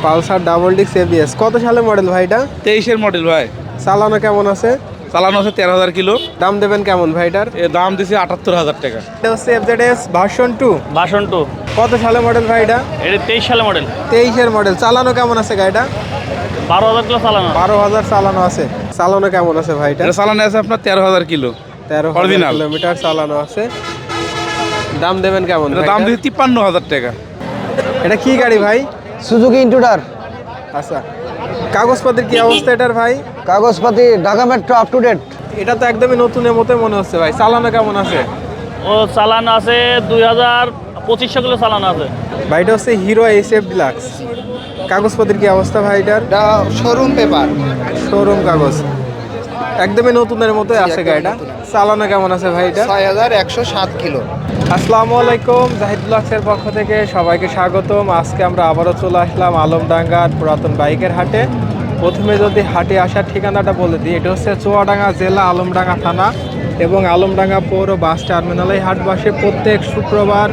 Pulsar double ডিক্স ABS কত সালে মডেল ভাই এটা? 23-এর মডেল ভাই। চালানো কেমন আছে? চালানো আছে 13,000 কিলো। দাম দেবেন কেমন ভাই এটার? এর দাম দিছি 78,000 টাকা। এটা হচ্ছে এফজেডএস ভার্সন 2। ভার্সন 2। কত সালে মডেল ভাই এটা? এটা 23 সালে মডেল। 23-এর মডেল। চালানো কেমন আছে গাড়িটা? 12,000 কিলো চালানো। 12,000 চালানো আছে। চালানো কেমন আছে ভাই এটা? এটা চালানো আছে আপনার 13,000 কিলো। 13,000 Original। কিলোমিটার চালানো আছে। দাম দেবেন কেমন এটা ভাই দাম এটার? দিছি 53,000 টাকা। এটা কি গাড়ি ভাই? Suzuki Intruder. আচ্ছা, কাগজপত্রের কি অবস্থা এটার ভাই? কাগজপাতি Dhaka metro up to date. এটা তো একদমই নতুনের মতো মনে হচ্ছে ভাই। চালানো কেমন আছে? ও চালানো আছে 2,2500 কিলো চালানো আছে। ভাই এটা হচ্ছে হিরো এসএফ ডিলাক্স। কাগজপত্রের কি অবস্থা ভাই এটার? এটা শোরুম পেপার। শোরুম কাগজ। একদমই নতুনের মতো আছে গাড়িটা। চালানো কেমন আছে ভাই এটা? 6,107 কিলো। আসসালামু আলাইকুম, জাহিদ ব্লগসের পক্ষ থেকে সবাইকে স্বাগতম। আজকে আমরা আবারও চলে আসলাম আলমডাঙ্গার পুরাতন বাইকের হাটে। প্রথমে যদি হাটে আসার ঠিকানাটা বলে দিই, এটা হচ্ছে চুয়াডাঙ্গা জেলা, আলমডাঙ্গা থানা এবং আলমডাঙ্গা পৌর বাস টার্মিনালে হাট বসে প্রত্যেক শুক্রবার।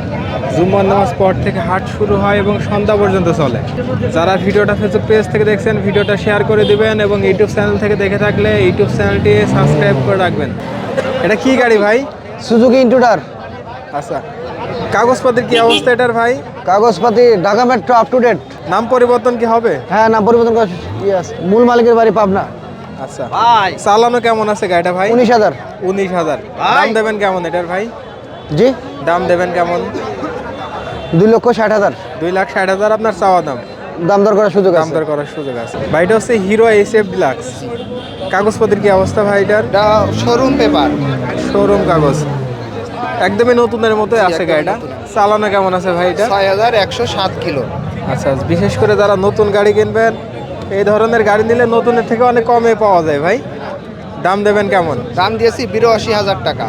জুম্মার নামাজ পর থেকে হাট শুরু হয় এবং সন্ধ্যা পর্যন্ত চলে। যারা ভিডিওটা ফেসবুক পেজ থেকে দেখছেন, ভিডিওটা শেয়ার করে দিবেন এবং ইউটিউব চ্যানেল থেকে দেখে থাকলে ইউটিউব চ্যানেলটি সাবস্ক্রাইব করে রাখবেন। এটা কি গাড়ি ভাই? Suzuki Intruder. আচ্ছা, কাগজপত্রের কি অবস্থা এটার ভাই? কাগজপাতি Dhaka metro up to date. নাম পরিবর্তন কি হবে? হ্যাঁ, নাম পরিবর্তন করা আছে। মূল মালিকের বাড়ি পাবনা। আচ্ছা, চালানো কেমন আছে গাড়িটা ভাই? 19,000। 19,000। দাম দেবেন কেমন এটার ভাই? জি, দাম দেবেন কেমন? 2,60,000। 2,60,000 আপনার চাওয়া দাম। দাম দর করার সুযোগ দাম আছে। দর করার সুযোগ আছে। ভাইটা হচ্ছে হিরো এসএফ ডিলাক্স। কাগজপত্রের কি অবস্থা ভাই এটার? এটা শোরুম পেপার। শোরুম কাগজ। একদমই নতুনের মতো আছে গাড়িটা। চালানো কেমন আছে ভাই এটা? 6,107 কিলো। আচ্ছা, বিশেষ করে যারা নতুন গাড়ি কিনবেন, এই ধরনের গাড়ি নিলে নতুনের থেকে অনেক কমে পাওয়া যায় ভাই। দাম দেবেন কেমন? দাম দিয়েছি 82,000 টাকা।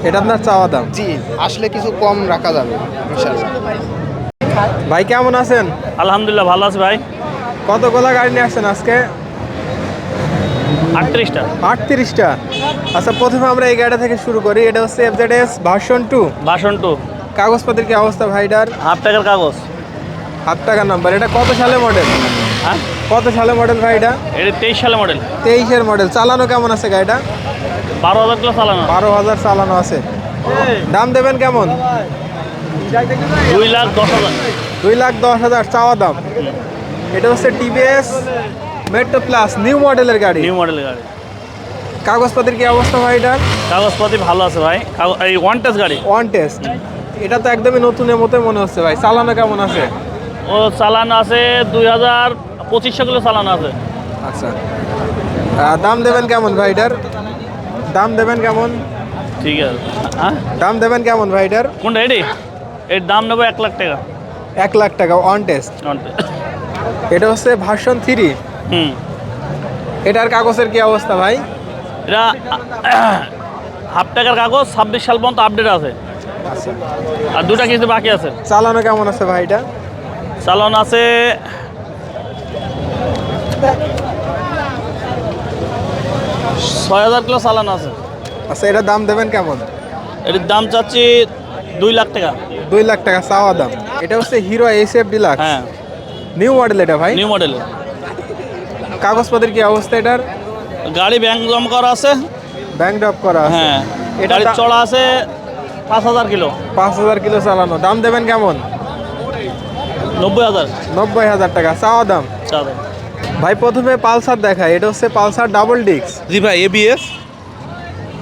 এটা আপনার চাওয়া দাম। জি, আসলে কিছু কম রাখা যাবে ইনশাআল্লাহ। ভাই কেমন আছেন? আলহামদুলিল্লাহ ভালো আছে ভাই। কতগুলা গাড়ি নিয়ে আসছেন আজকে? 38টা। 38টা। আচ্ছা, প্রথমে আমরা এই গাড়িটা থেকে শুরু করি। এটা হচ্ছে এফজেডএস ভার্সন 2। ভার্সন 2। কাগজপত্রের কি অবস্থা ভাইটার? হাফ টাকার কাগজ। হাফ টাকা নাম্বার। এটা কত সালে মডেল? হ্যাঁ, কত সালে মডেল ভাই এটা? এটা 23 সালে মডেল। 23-এর মডেল। চালানো কেমন আছে গাড়িটা? 12,000 কিলো চালানো। 12,000 চালানো আছে। দাম দেবেন কেমন? 2,10,000। 2,10,000 চাওয়া দাম। এটা হচ্ছে টিভিএস মেট্রো প্লাস নিউ মডেলের গাড়ি। নিউ মডেলের গাড়ি। কাগজপত্রের কি অবস্থা ভাই এটার? কাগজপাতি ভালো আছে ভাই। এই ওয়ান টেস্ট গাড়ি। One test. এটা তো একদমই নতুনের মতো মনে হচ্ছে ভাই। চালানো কেমন আছে? ও চালানো আছে 2,2500 কিলো চালানো আছে। আচ্ছা, দাম দেবেন কেমন ভাই এটার? দাম দেবেন কেমন? ঠিক আছে। হ্যাঁ, দাম দেবেন কেমন ভাই এটার? কোনটা এটি? এর দাম নেবো 1 লাখ টাকা। 1 লাখ টাকা অন টেস্ট। এটা হচ্ছে ভার্সন 3। হুম, এটার কাগজের কি অবস্থা ভাই? এটা হাফ টাকার কাগজ, 26 সাল পর্যন্ত আপডেট আছে। আচ্ছা, আর 2টা কিস্তি বাকি আছে। চালানো কেমন আছে ভাই এটা? চালান আছে 6,000 কিলো চালান আছে। আচ্ছা, এটার দাম দেবেন কেমন? এটির দাম চাচ্ছি 2 লাখ টাকা। 2 লাখ টাকা চাওয়া দাম। এটা হচ্ছে হিরো এসএফ ডিলাক্স। হ্যাঁ, নিউ মডেল এটা ভাই। New model. কাগজপত্রের কি অবস্থা এটার? গাড়ি ব্যাংক জমা করা আছে। ব্যাংক ড্রপ করা আছে। হ্যাঁ, এটা গাড়ি চড়া আছে 5,000 কিলো। 5,000 কিলো চালানো। দাম দেবেন কেমন? 90,000 90,000 টাকা চাওয়া দাম। চাঁদা। ভাই প্রথমে পালসার দেখায়। এটা হচ্ছে পালসার ডাবল ডিক্স। জি ভাই, এবিএস।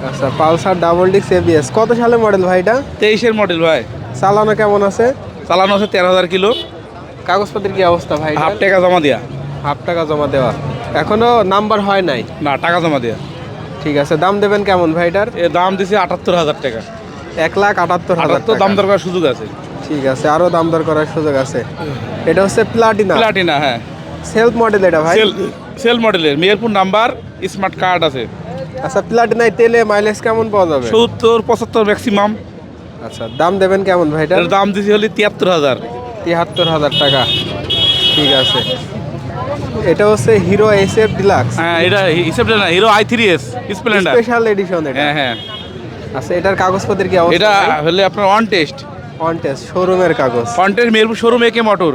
আচ্ছা, পালসার ডাবল ডিক্স এবিএস কত সালে মডেল ভাই এটা? 23-এর মডেল ভাই। চালানো কেমন আছে? চালানো আছে 13,000 কিলো। কাগজপত্রের কি অবস্থা ভাই? হাফ টাকা জমা দিয়া। হাফ টাকা জমা দেওয়া। এখনো নাম্বার হয় নাই। না, টাকা জমা দিয়া। ঠিক আছে, দাম দেবেন কেমন ভাই এটার? এর দাম দিছি 78,000 টাকা। 1,78,000 তো দাম দর করার সুযোগ আছে। ঠিক আছে, আরো দাম দর করার সুযোগ আছে। এটা হচ্ছে প্লাটিনা প্লাটিনা। হ্যাঁ, সেলফ মডেল এটা ভাই। সেল মডেলের মেহেরপুর নাম্বার, স্মার্ট কার্ড আছে। আচ্ছা, প্লাটিনায় তেলে মাইলেজ কেমন পাওয়া যাবে? 70-75 ম্যাক্সিমাম। আচ্ছা, দাম দেবেন কেমন ভাই এটার? এর দাম দিছি হলে 73,000। 73,000 টাকা। ঠিক আছে, এটা হচ্ছে হিরো এসএফ ডিলাক্স হ্যাঁ, এটা হিসেবে না, hero i3s Splendor. Special edition এটা। হ্যাঁ হ্যাঁ, আচ্ছা, এটার কাগজপত্রের কি অবস্থা? এটা হলে আপনার অন টেস্ট। অন টেস্ট শোরুমের কাগজ। অন টেস্ট মেহেরপুর শোরুম একে মোটর।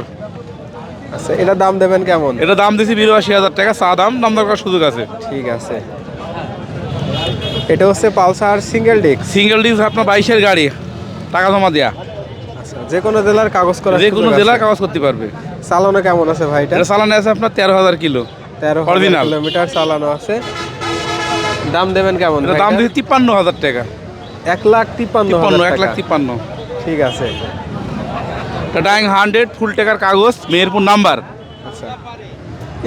আচ্ছা, এটা দাম দেবেন কেমন? এটা দাম দিয়েছি 82,000 টাকা, চা দাম দর করার সুযোগ আছে। ঠিক আছে। এটা হচ্ছে Pulsar single disc. Single disc আপনার 22-এর গাড়ি, টাকা জমা দেয়া, আচ্ছা, যে কোনো জেলার কাগজ করা যে কোনো জেলার কাগজ করতে পারবে। চালানো কেমন আছে ভাই? এটা এটা চালানো আছে আপনার 13,000 কিলো, 13,000 original। কিলোমিটার চালানো আছে। দাম দেবেন কেমন? এটা দাম দিয়েছি 53,000 টাকা। 1,53,000 1,53,000। ঠিক আছে। এটা ডাইং 100 ফুল টাকার কাগজ, মেহেরপুর নাম্বার। আচ্ছা,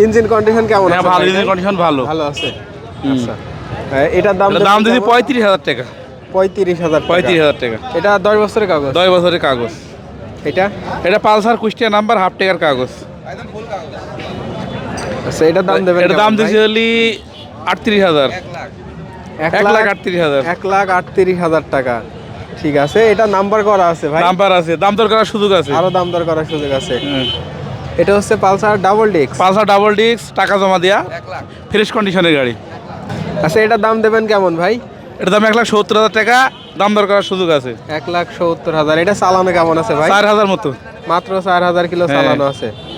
ইঞ্জিন কন্ডিশন কেমন হ্যাঁ, আছে? ভালো, ভাই, ইঞ্জিন কন্ডিশন ভালো। ভালো আছে। হুম। আচ্ছা, এটার দাম এটা দাম দিয়েছি 35,000 টাকা। 35,000 35,000 টাকা। এটা 10 বছরের কাগজ। 10 বছরের কাগজ। এটা এটা পালসার কুষ্টিয়া নাম্বার, হাফ টাকার কাগজ। আচ্ছা, এটার দাম দেবেন এটা দাম দিয়েছি হলি 38,000। 1,38,000 1,38,000 টাকা। ঠিক আছে, এটা নাম্বার করা আছে ভাই, নাম্বার আছে, দাম দর করার সুযোগ আছে। আরো দাম দর করার সুযোগ আছে। হ্যাঁ। এটা হচ্ছে Pulsar double disc. Pulsar double disc, টাকা জমা দেয়া, ফ্রেশ কন্ডিশনের গাড়ি। আচ্ছা, এটার দাম দেবেন কেমন ভাই? এটা দাম 1,70,000 টাকা, দাম দর করার সুযোগ আছে। 1,70,000। এটা চালানো কেমন আছে ভাই? 4,000 মতো। মাত্র 4,000 কিলো হ্যাঁ। চালানো আছে।